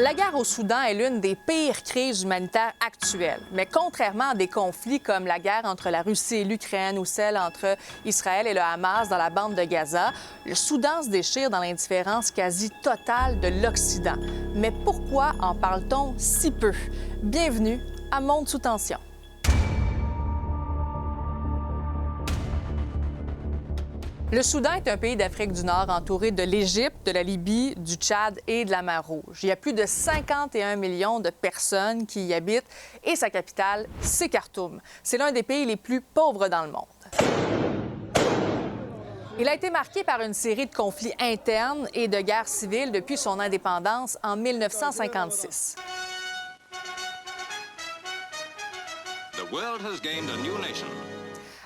La guerre au Soudan est l'une des pires crises humanitaires actuelles. Mais contrairement à des conflits comme la guerre entre la Russie et l'Ukraine ou celle entre Israël et le Hamas dans la bande de Gaza, le Soudan se déchire dans l'indifférence quasi totale de l'Occident. Mais pourquoi en parle-t-on si peu? Bienvenue à Monde sous tension. Le Soudan est un pays d'Afrique du Nord entouré de l'Égypte, de la Libye, du Tchad et de la mer Rouge. Il y a plus de 51 millions de personnes qui y habitent et sa capitale, c'est Khartoum. C'est l'un des pays les plus pauvres dans le monde. Il a été marqué par une série de conflits internes et de guerres civiles depuis son indépendance en 1956. The world has gained a new nation.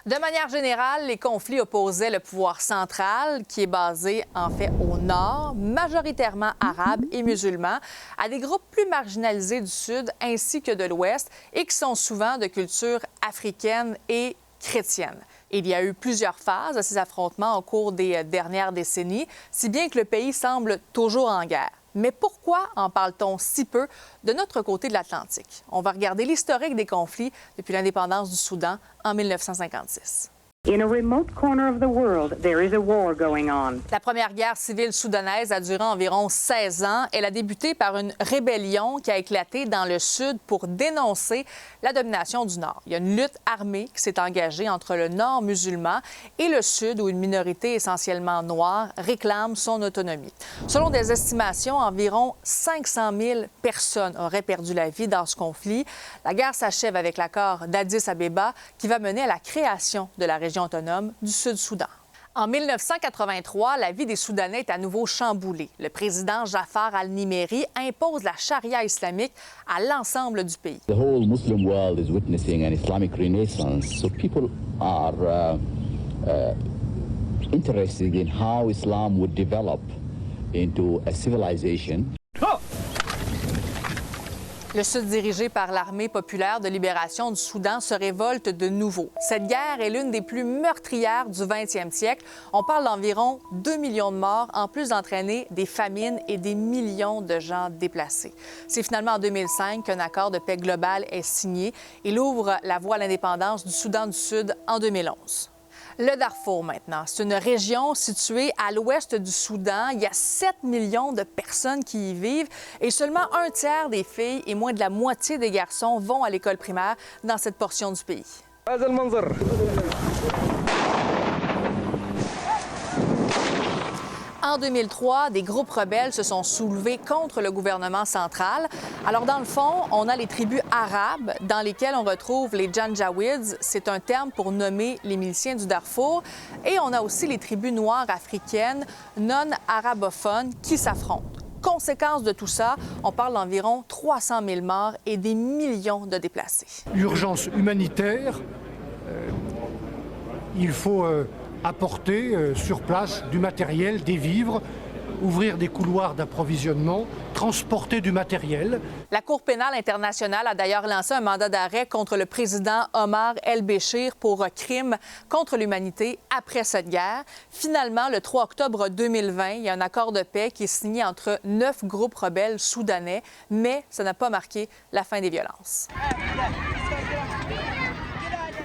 De manière générale, les conflits opposaient le pouvoir central, qui est basé en fait au nord, majoritairement arabes et musulmans, à des groupes plus marginalisés du sud ainsi que de l'ouest et qui sont souvent de culture africaine et chrétienne. Il y a eu plusieurs phases à ces affrontements au cours des dernières décennies, si bien que le pays semble toujours en guerre. Mais pourquoi en parle-t-on si peu de notre côté de l'Atlantique? On va regarder l'historique des conflits depuis l'indépendance du Soudan en 1956. In a remote corner of the world, there is a war going on. La première guerre civile soudanaise a duré environ 16 ans. Elle a débuté par une rébellion qui a éclaté dans le sud pour dénoncer la domination du nord. Il y a une lutte armée qui s'est engagée entre le nord musulman et le sud, où une minorité essentiellement noire réclame son autonomie. Selon des estimations, environ 500 000 personnes auraient perdu la vie dans ce conflit. La guerre s'achève avec l'accord d'Addis Abeba qui va mener à la création de la région autonome du Sud-Soudan. En 1983, la vie des Soudanais est à nouveau chamboulée. Le président Jafar al-Nimeri impose la charia islamique à l'ensemble du pays. The whole Muslim world is witnessing an Islamic renaissance, so people are interested in how Islam would develop into a civilization. Le Sud, dirigé par l'Armée populaire de libération du Soudan, se révolte de nouveau. Cette guerre est l'une des plus meurtrières du 20e siècle. On parle d'environ 2 millions de morts, en plus d'entraîner des famines et des millions de gens déplacés. C'est finalement en 2005 qu'un accord de paix global est signé. Il ouvre la voie à l'indépendance du Soudan du Sud en 2011. Le Darfour, maintenant. C'est une région située à l'ouest du Soudan. Il y a 7 millions de personnes qui y vivent et seulement un tiers des filles et moins de la moitié des garçons vont à l'école primaire dans cette portion du pays. En 2003, des groupes rebelles se sont soulevés contre le gouvernement central. Alors, dans le fond, on a les tribus arabes dans lesquelles on retrouve les Janjaweeds. C'est un terme pour nommer les miliciens du Darfour. Et on a aussi les tribus noires africaines non arabophones qui s'affrontent. Conséquence de tout ça, on parle d'environ 300 000 morts et des millions de déplacés. Urgence humanitaire, il faut apporter sur place du matériel, des vivres, ouvrir des couloirs d'approvisionnement, transporter du matériel. La Cour pénale internationale a d'ailleurs lancé un mandat d'arrêt contre le président Omar el-Béchir pour crimes contre l'humanité après cette guerre. Finalement, le 3 octobre 2020, il y a un accord de paix qui est signé entre 9 groupes rebelles soudanais, mais ça n'a pas marqué la fin des violences.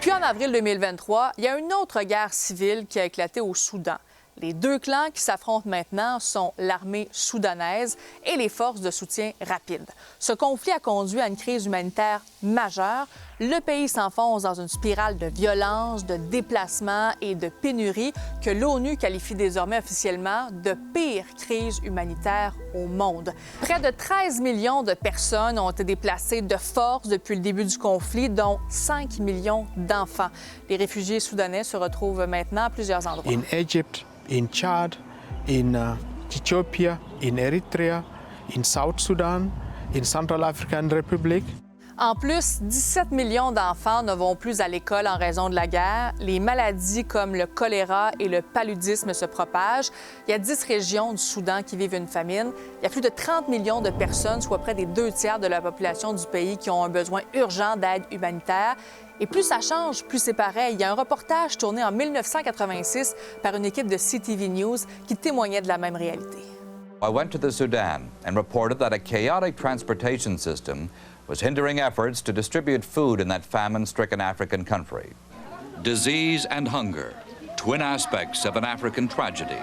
Puis en avril 2023, il y a une autre guerre civile qui a éclaté au Soudan. Les deux clans qui s'affrontent maintenant sont l'armée soudanaise et les forces de soutien rapide. Ce conflit a conduit à une crise humanitaire majeure. Le pays s'enfonce dans une spirale de violence, de déplacement et de pénurie que l'ONU qualifie désormais officiellement de pire crise humanitaire au monde. Près de 13 millions de personnes ont été déplacées de force depuis le début du conflit, dont 5 millions d'enfants. Les réfugiés soudanais se retrouvent maintenant à plusieurs endroits. In Egypt, in Chad, in Ethiopia, in Eritrea, in South Sudan, in Central African Republic. En plus, 17 millions d'enfants ne vont plus à l'école en raison de la guerre. Les maladies comme le choléra et le paludisme se propagent. Il y a 10 régions du Soudan qui vivent une famine. Il y a plus de 30 millions de personnes, soit près des 2 tiers de la population du pays, qui ont un besoin urgent d'aide humanitaire. Et plus ça change, plus c'est pareil. Il y a un reportage tourné en 1986 par une équipe de CTV News qui témoignait de la même réalité. I went to the Sudan and reported that a chaotic transportation system was hindering efforts to distribute food in that famine-stricken African country. Disease and hunger, twin aspects of an African tragedy.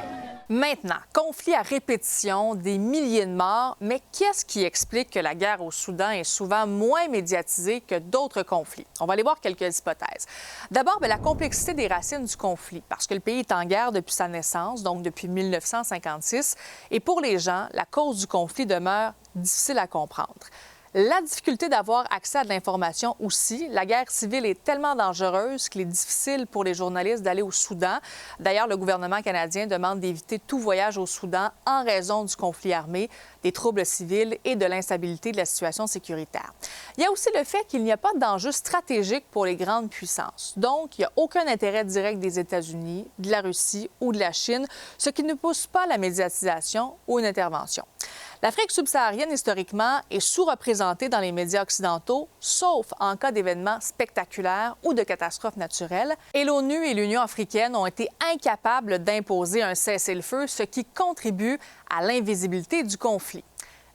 Maintenant, conflit à répétition, des milliers de morts, mais qu'est-ce qui explique que la guerre au Soudan est souvent moins médiatisée que d'autres conflits? On va aller voir quelques hypothèses. D'abord, la complexité des racines du conflit, parce que le pays est en guerre depuis sa naissance, donc depuis 1956, et pour les gens, la cause du conflit demeure difficile à comprendre. La difficulté d'avoir accès à de l'information aussi. La guerre civile est tellement dangereuse qu'il est difficile pour les journalistes d'aller au Soudan. D'ailleurs, le gouvernement canadien demande d'éviter tout voyage au Soudan en raison du conflit armé, des troubles civils et de l'instabilité de la situation sécuritaire. Il y a aussi le fait qu'il n'y a pas d'enjeu stratégique pour les grandes puissances. Donc, il n'y a aucun intérêt direct des États-Unis, de la Russie ou de la Chine, ce qui ne pousse pas la médiatisation ou une intervention. L'Afrique subsaharienne, historiquement, est sous-représentée dans les médias occidentaux, sauf en cas d'événements spectaculaires ou de catastrophes naturelles. Et l'ONU et l'Union africaine ont été incapables d'imposer un cessez-le-feu, ce qui contribue à l'invisibilité du conflit.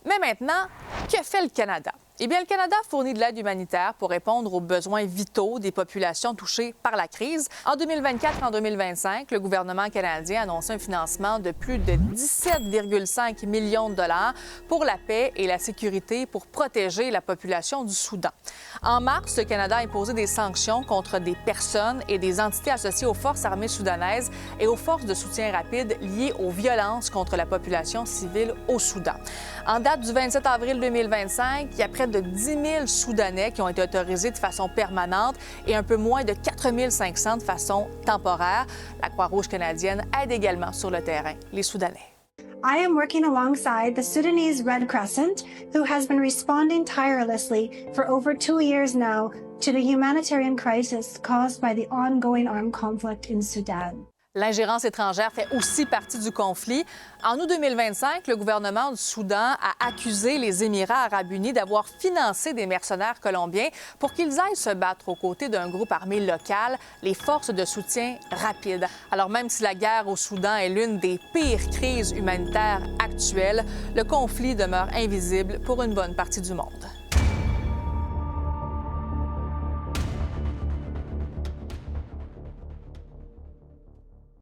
Mais maintenant, que fait le Canada? Eh bien, le Canada fournit de l'aide humanitaire pour répondre aux besoins vitaux des populations touchées par la crise. En 2024 et en 2025, le gouvernement canadien a annoncé un financement de plus de 17,5 millions de dollars pour la paix et la sécurité pour protéger la population du Soudan. En mars, le Canada a imposé des sanctions contre des personnes et des entités associées aux forces armées soudanaises et aux forces de soutien rapide liées aux violences contre la population civile au Soudan. En date du 27 avril 2025, il y a près de 10 000 Soudanais qui ont été autorisés de façon permanente et un peu moins de 4 500 de façon temporaire. La Croix-Rouge canadienne aide également sur le terrain les Soudanais. I am working alongside the Sudanese Red Crescent, who has been responding tirelessly for over 2 years now to the humanitarian crisis caused by the ongoing armed conflict in Sudan. L'ingérence étrangère fait aussi partie du conflit. En août 2025, le gouvernement du Soudan a accusé les Émirats arabes unis d'avoir financé des mercenaires colombiens pour qu'ils aillent se battre aux côtés d'un groupe armé local, les forces de soutien rapide. Alors même si la guerre au Soudan est l'une des pires crises humanitaires actuelles, le conflit demeure invisible pour une bonne partie du monde.